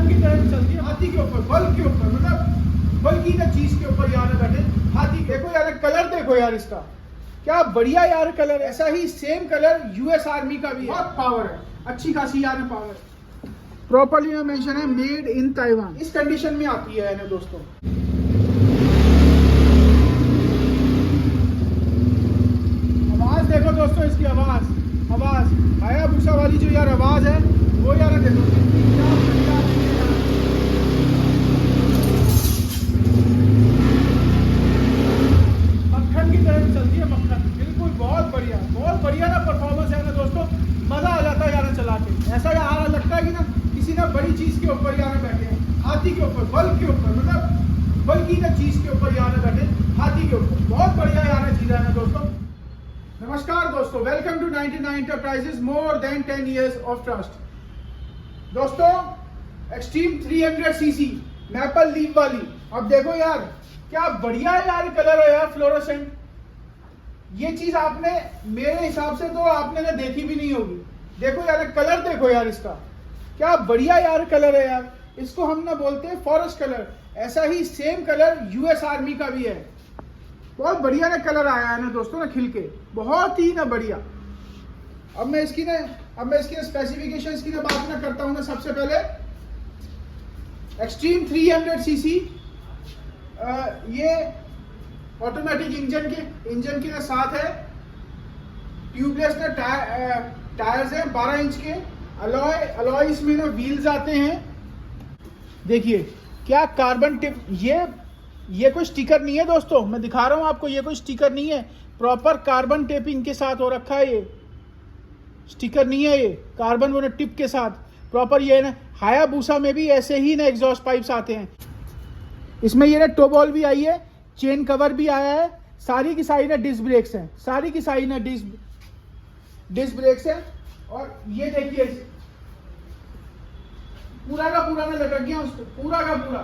मक्खन की तरह चलती है, हाथी के ऊपर, बल्ब के ऊपर, मतलब बल्कि ना चीज के ऊपर यार बैठे हाथी। देखो यार कलर देखो यार इसका, क्या बढ़िया यार कलर। ऐसा ही सेम कलर यूएस आर्मी का भी है, बहुत पावर है, अच्छी खासी यार पावर है। प्रॉपरली में मेंशन है मेड इन ताइवान, इस कंडीशन में आती है ना दोस्तों। आवाज देखो दोस्तों, इसकी आवाज हायाबुसा वाली जो यार आवाज है वो यार देखो क्या बढ़िया है। मक्खन की तरह चलती है, मक्खन बिल्कुल, बहुत बढ़िया ना परफॉर्मेंस है ना दोस्तों। मजा आ जाता है यार चला के, ऐसा यार लगता है कि ना किसी ना बड़ी चीज के ऊपर यार बैठे हैं, हाथी के ऊपर, बल्ब के ऊपर, मतलब बल्कि ना चीज के ऊपर यार बैठे हाथी के ऊपर। बहुत बढ़िया यार चीज है ना दोस्तों। नमस्कार दोस्तों, welcome to 99 enterprises, more than 10 years of trust. दोस्तों एक्सट्रीम 300 सीसी मैपल लीफ वाली, अब देखो यार क्या बढ़िया यार कलर है यार, फ्लोरोसेंट। ये चीज आपने मेरे हिसाब से तो आपने ना देखी भी नहीं होगी। देखो यार कलर देखो यार इसका, क्या बढ़िया यार कलर है यार। इसको हम ना बोलते हैं फॉरेस्ट कलर। ऐसा ही सेम कलर यूएस आर्मी का भी है। बहुत बढ़िया ना कलर आया है ना दोस्तों ना, खिल के बहुत ही ना बढ़िया। अब मैं इसकी स्पेसिफिकेशंस की ना बात ना करता हूं ना। सबसे पहले एक्सट्रीम 300 सीसी, ये ऑटोमेटिक इंजन के साथ है। ट्यूबलेस ना टायर्स है 12 इंच के। अलॉय इसमें ना व्हील्स आते हैं। देखिए क्या कार्बन टिप, ये कोई स्टिकर नहीं है दोस्तों, मैं दिखा रहा हूं आपको, ये कोई स्टिकर नहीं है, प्रॉपर कार्बन टेपिंग के साथ हो रखा है। ये स्टिकर नहीं है, ये कार्बन वो टिप के साथ प्रॉपर। ये ना हायाबुसा में भी ऐसे ही ना एग्जॉस्ट पाइप्स आते हैं। इसमें ये ना टो बॉल भी आई है, चेन कवर भी आया है, सारी की सारी ना डिस्क ब्रेक्स हैं, सारी की सारी ना डिस्क ब्रेक्स हैं। और ये देखिए पूरा का पूरा ना लटक गया उसको, पूरा का पूरा,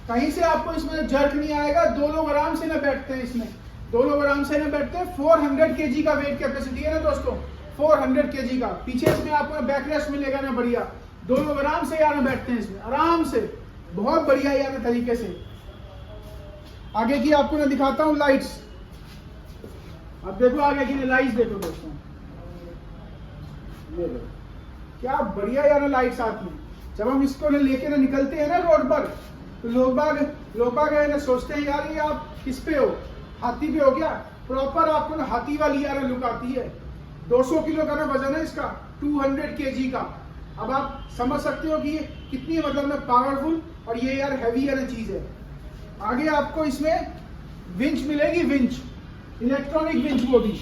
कहीं से आपको इसमें जर्क नहीं आएगा। दो लोग आराम से ना बैठते हैं इसमें, 400 kg का वेट कैपेसिटी है ना दोस्तों, 400 kg का। पीछे इसमें आपको बैक रेस्ट मिलेगा ना बढ़िया, 2 लोग आराम से यार बैठते हैं इसमें, आराम से, बहुत बढ़िया यार तरीके से। आगे की आपको ना दिखाता हूँ लाइट्स। अब देखो आगे की लाइट्स देखो दोस्तों, ये देखो क्या बढ़िया यार लाइट्स आती है। जब हम इसको ना लेके ना निकलते हैं ना रोड पर, तो लोग बाग ना सोचते हैं यार ये आप किस पे हो, हाथी पे हो क्या। प्रॉपर आपको ना हाथी वाली यार लुक आती है। 200 किलो का ना वजन है इसका, 200 kg का। अब आप समझ सकते हो कि ये कितनी मतलब ना पावरफुल और ये यार हैवी यार चीज है। आगे आपको इसमें विंच मिलेगी, विंच, इलेक्ट्रॉनिक विंच, वो भी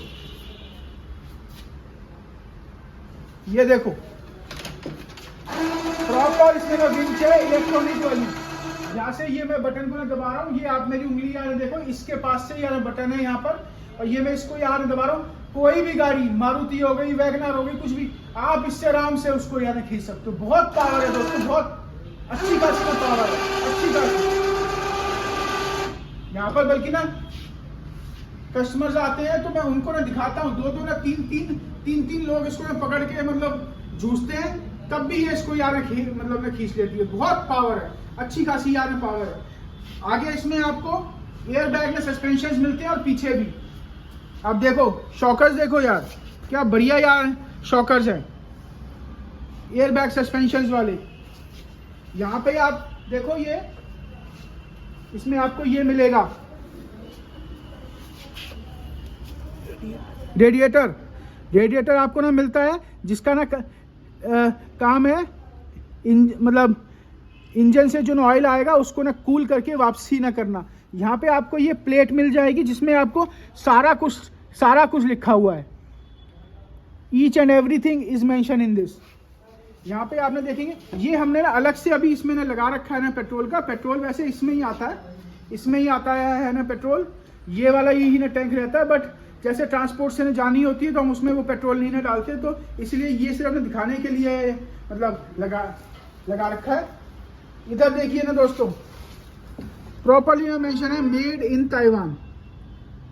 ये देखो प्रॉपर इसमें ना विंच है इलेक्ट्रॉनिक वाली। यहाँ से ये मैं बटन को ना दबा रहा हूँ, ये आप मेरी उंगली यार देखो, इसके पास से यार बटन है यहाँ पर, और ये मैं इसको यार दबा रहा हूँ। कोई भी गाड़ी, मारुति हो गई, वैगनर हो गई, कुछ भी, आप इससे आराम से उसको यार खींच सकते हो। बहुत पावर है दोस्तों, बहुत अच्छी खासी पावर है, अच्छी खासी। यहाँ पर बल्कि ना कस्टमर्स आते हैं तो मैं उनको ना दिखाता हूँ, दो ना तीन लोग इसको ना पकड़ के मतलब जूझते हैं, तब भी ये इसको यार मतलब ना खींच लेती है। बहुत पावर है, अच्छी खासी यार पावर है। आगे इसमें आपको एयर बैग में सस्पेंशन मिलते हैं और पीछे भी। अब देखो शॉकर्स देखो यार, क्या बढ़िया यार शॉकर्स हैं, एयर बैग सस्पेंशन वाले। यहाँ पे आप देखो, ये इसमें आपको ये मिलेगा रेडिएटर आपको ना मिलता है, जिसका ना काम है मतलब इंजन से जो ऑयल आएगा उसको ना कूल करके वापसी ना करना। यहाँ पे आपको ये प्लेट मिल जाएगी जिसमें आपको सारा कुछ लिखा हुआ है। Each and everything is mention in this. यहाँ पे आपने देखेंगे ये हमने ना अलग से अभी इसमें ना लगा रखा है ना पेट्रोल का। पेट्रोल वैसे इसमें ही आता है, है ना पेट्रोल, ये वाला यही ना टैंक रहता है। बट जैसे ट्रांसपोर्ट से जानी होती है तो हम उसमें वो पेट्रोल नहीं ना डालते, तो इसलिए ये सिर्फ अपने दिखाने के लिए मतलब लगा रखा है। इधर देखिए ना दोस्तों, प्रॉपरली में मेंशन है मेड इन ताइवान।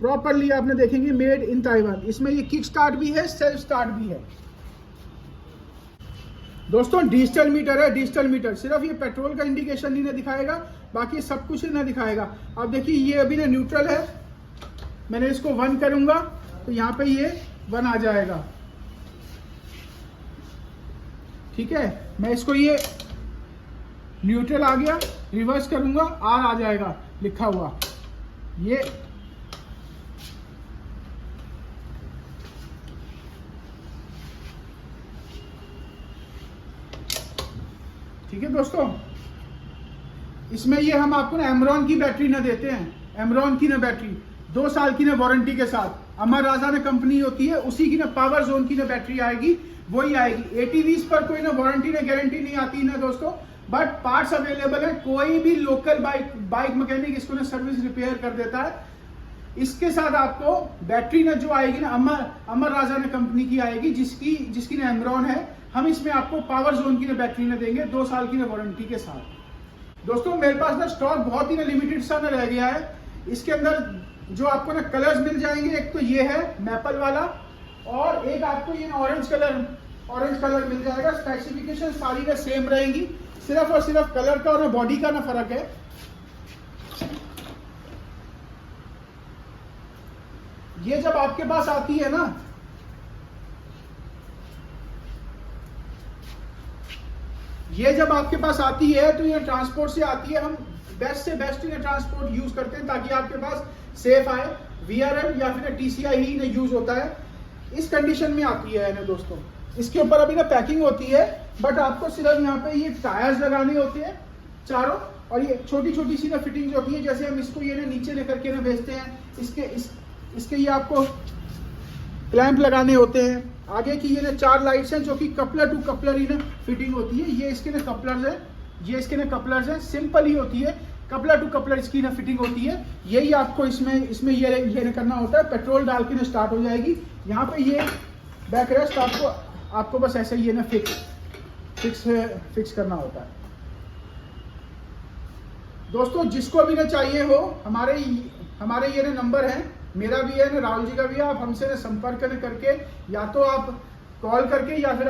प्रॉपरली आपने देखेंगे मेड इन ताइवान। इसमें ये किक स्टार्ट भी है, सेल्फ स्टार्ट भी है। दोस्तों डिजिटल मीटर है, डिजिटल मीटर। सिर्फ ये पेट्रोल का इंडिकेशन नहीं ना दिखाएगा, बाकी सब कुछ ही ना दिखाएगा। अब देखिए ये अभी ना न्यूट्रल है, मैंने इसको 1 करूंगा तो यहाँ पे ये 1 आ जाएगा। ठीक है, मैं इसको ये न्यूट्रल आ गया, रिवर्स करूंगा R आ जाएगा लिखा हुआ। ये ठीक है दोस्तों, इसमें ये हम आपको ना एमरॉन की बैटरी ना देते हैं, एमरॉन की ना बैटरी 2 साल की ना वारंटी के साथ। अमर राजा ने कंपनी होती है, उसी की ना पावर जोन की ना बैटरी आएगी, वही आएगी। ATVs पर कोई ना वारंटी ना गारंटी नहीं आती ना दोस्तों, बट पार्ट्स अवेलेबल है। कोई भी लोकल बाइक मैकेनिक इसको ना सर्विस रिपेयर कर देता है। इसके साथ आपको बैटरी ना जो आएगी ना अमर राजा ने कंपनी की आएगी, जिसकी ना एमरॉन है। हम इसमें आपको पावर जोन की ना बैटरी ना देंगे 2 साल की ना वारंटी के साथ। दोस्तों मेरे पास ना स्टॉक बहुत ही ना लिमिटेड सा ना रह गया है। इसके अंदर जो आपको ना कलर्स मिल जाएंगे, एक तो ये है मैपल वाला, और एक आपको ये ऑरेंज कलर मिल जाएगा। स्पेसिफिकेशन सारी ना सेम रहेंगी, सिर्फ और सिर्फ कलर का और बॉडी का ना फर्क है। ये जब आपके पास आती है ना, ये जब आपके पास आती है तो ये ट्रांसपोर्ट से आती है। हम बेस्ट से बेस्ट ये ट्रांसपोर्ट यूज करते हैं ताकि आपके पास सेफ आए। VRM या फिर TCI ही ना यूज होता है। इस कंडीशन में आती है ना दोस्तों। इसके ऊपर अभी ना पैकिंग होती है, बट आपको सिर्फ यहाँ पे ये टायर्स लगाने होते हैं चारों, और ये छोटी छोटी सी ना फिटिंग होती है। जैसे हम इसको ये ना नीचे लेकर के ना भेजते हैं, इसके ये आपको क्लैंप लगाने होते हैं। आगे की ये ना 4 लाइट्स हैं जो कि कपलर टू कपलर ही ना फिटिंग होती है। ये इसके ना कपलर्स है, ये इसके ना कपलर्स हैं, सिंपल ही होती है। कपलर टू कपलर इसकी ना फिटिंग होती है। यही आपको इसमें ये ना करना होता है। पेट्रोल डाल के ना स्टार्ट हो जाएगी। यहाँ पे ये बैक रेस्ट आपको बस ऐसे ये ना फिक्स करना होता है। दोस्तों जिसको भी ना चाहिए हो, हमारे ये ना नंबर है, मेरा भी है ना, राहुल जी का भी है। आप हमसे ना संपर्क करके, या तो आप कॉल करके या फिर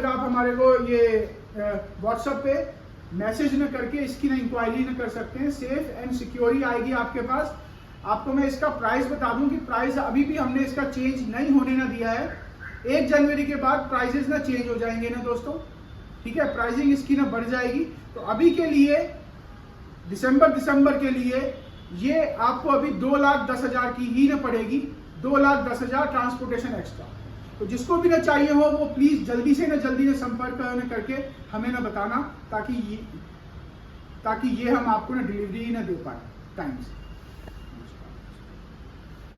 आप हमारे को ये व्हाट्सएप पे मैसेज न करके इसकी ना इंक्वायरी न कर सकते हैं। सेफ एंड सिक्योर ही आएगी आपके पास। आपको मैं इसका प्राइस बता दूं कि प्राइस अभी भी हमने इसका चेंज नहीं होने ना दिया है। 1 जनवरी के बाद प्राइसेस ना चेंज हो जाएंगे ना दोस्तों। ठीक है, प्राइसिंग इसकी ना बढ़ जाएगी। तो अभी के लिए दिसंबर के लिए ये आपको अभी 2,10,000 की ही ना पड़ेगी। 2,10,000 ट्रांसपोर्टेशन एक्स्ट्रा। तो जिसको भी ना चाहिए हो वो प्लीज जल्दी से संपर्क करके हमें ना बताना, ताकि ये हम आपको ना डिलीवरी ना दे पाए टाइम से।